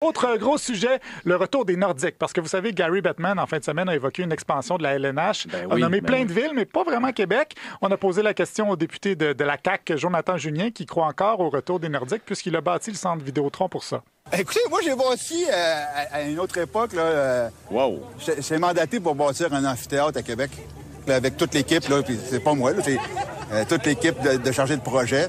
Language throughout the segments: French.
Autre gros sujet, le retour des Nordiques. Parce que vous savez, Gary Bettman, en fin de semaine, a évoqué une expansion de la LNH. On a nommé plein de villes, mais pas vraiment Québec. On a posé la question au député de la CAQ, Jonathan Junien, qui croit encore au retour des Nordiques, puisqu'il a bâti le centre Vidéotron pour ça. Écoutez, moi, j'ai bâti à une autre époque. Wow! J'ai mandaté pour bâtir un amphithéâtre à Québec. Là, avec toute l'équipe, puis c'est pas moi, c'est toute l'équipe de chargés de projet.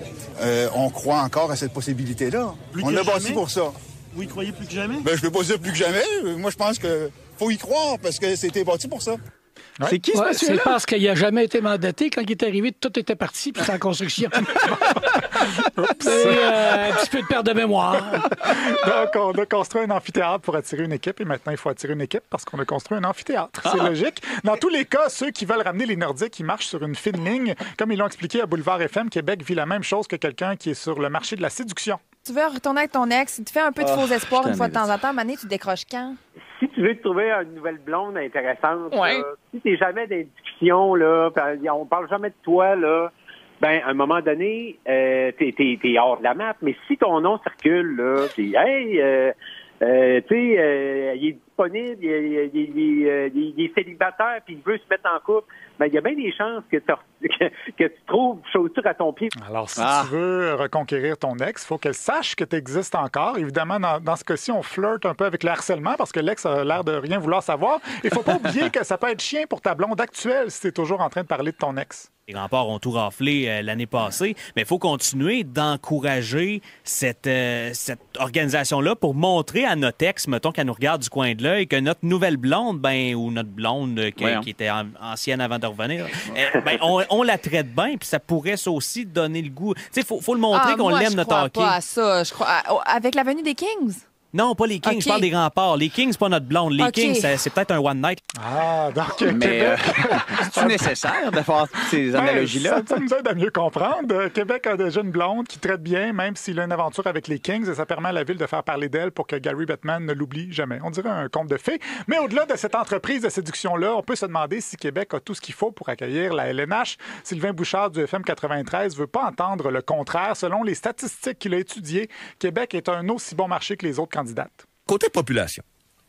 On croit encore à cette possibilité-là. On a bâti pour ça. Vous y croyez plus que jamais? Ben, je ne peux pas dire plus que jamais. Moi, je pense qu'il faut y croire parce que c'était bâti pour ça. Ouais. C'est qui, ce monsieur-là? C'est parce qu'il n'a jamais été mandaté. Quand il est arrivé, tout était parti, puis c'est en construction. C'est un petit peu de perte de mémoire. Donc, on a construit un amphithéâtre pour attirer une équipe, et maintenant, il faut attirer une équipe parce qu'on a construit un amphithéâtre. C'est logique. Dans tous les cas, ceux qui veulent ramener les Nordiques, ils marchent sur une fine ligne. Comme ils l'ont expliqué à Boulevard FM, Québec vit la même chose que quelqu'un qui est sur le marché de la séduction. Tu veux retourner avec ton ex, tu te fais un peu de faux espoirs une fois de temps en temps, Mané, tu décroches quand? Si tu veux te trouver une nouvelle blonde intéressante, Ouais. là, si t'es jamais dans une discussion, là, on parle jamais de toi, là, ben, à un moment donné, t'es hors de la map. Mais si ton nom circule, là, puis hey, tu sais, il est disponible, il est célibataire, puis il veut se mettre en couple, ben, il y a bien des chances que tu trouves chaussure à ton pied. Alors, si tu veux reconquérir ton ex, il faut qu'elle sache que tu existes encore. Évidemment, dans ce cas-ci, on flirte un peu avec le harcèlement parce que l'ex a l'air de rien vouloir savoir. Il faut pas oublier que ça peut être chiant pour ta blonde actuelle si tu es toujours en train de parler de ton ex. Les remparts ont tout raflé l'année passée, mais il faut continuer d'encourager cette organisation-là pour montrer à notre ex, mettons, qu'elle nous regarde du coin de l'œil, que notre nouvelle blonde, ben, ou notre blonde qui était ancienne avant de revenir, ben, on la traite bien, puis ça pourrait ça aussi donner le goût. Tu sais, faut le montrer qu'on l'aime, notre hockey. Je crois pas à ça. Je crois avec la venue des Kings. Non, pas les Kings, Okay. je parle des remparts. Les Kings, c'est pas notre blonde. Les Okay. Kings, c'est peut-être un one night. Ah, donc Mais Québec... c'est nécessaire de faire ces analogies-là? Ça nous aide à mieux comprendre. Québec a déjà une blonde qui traite bien, même s'il a une aventure avec les Kings, et ça permet à la ville de faire parler d'elle pour que Gary Bettman ne l'oublie jamais. On dirait un conte de fées. Mais au-delà de cette entreprise de séduction-là, on peut se demander si Québec a tout ce qu'il faut pour accueillir la LNH. Sylvain Bouchard du FM 93 veut pas entendre le contraire. Selon les statistiques qu'il a étudiées, Québec est un aussi bon marché que les autres candidates. Côté population,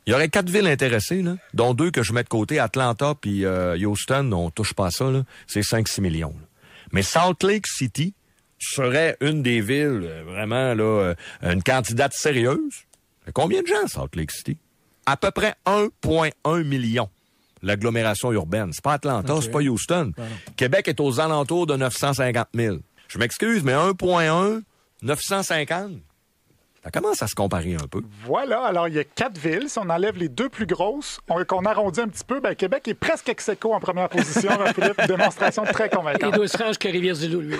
il y aurait 4 villes intéressées, là, dont 2 que je mets de côté, Atlanta puis Houston, on touche pas à ça, là, c'est 5-6 millions. Là. Mais Salt Lake City serait une des villes, vraiment, là, une candidate sérieuse. Combien de gens, Salt Lake City? À peu près 1,1 million, l'agglomération urbaine. C'est pas Atlanta, c'est pas Houston. Québec est aux alentours de 950 000. Je m'excuse, mais 1,1, 950... Ça commence à se comparer un peu. Voilà, alors il y a 4 villes. Si on enlève les 2 plus grosses, qu'on arrondit un petit peu, ben, Québec est presque ex aequo en première position. Philippe, démonstration très convaincante. Il doit se rendre jusqu'à Rivière-du-Loup, lui.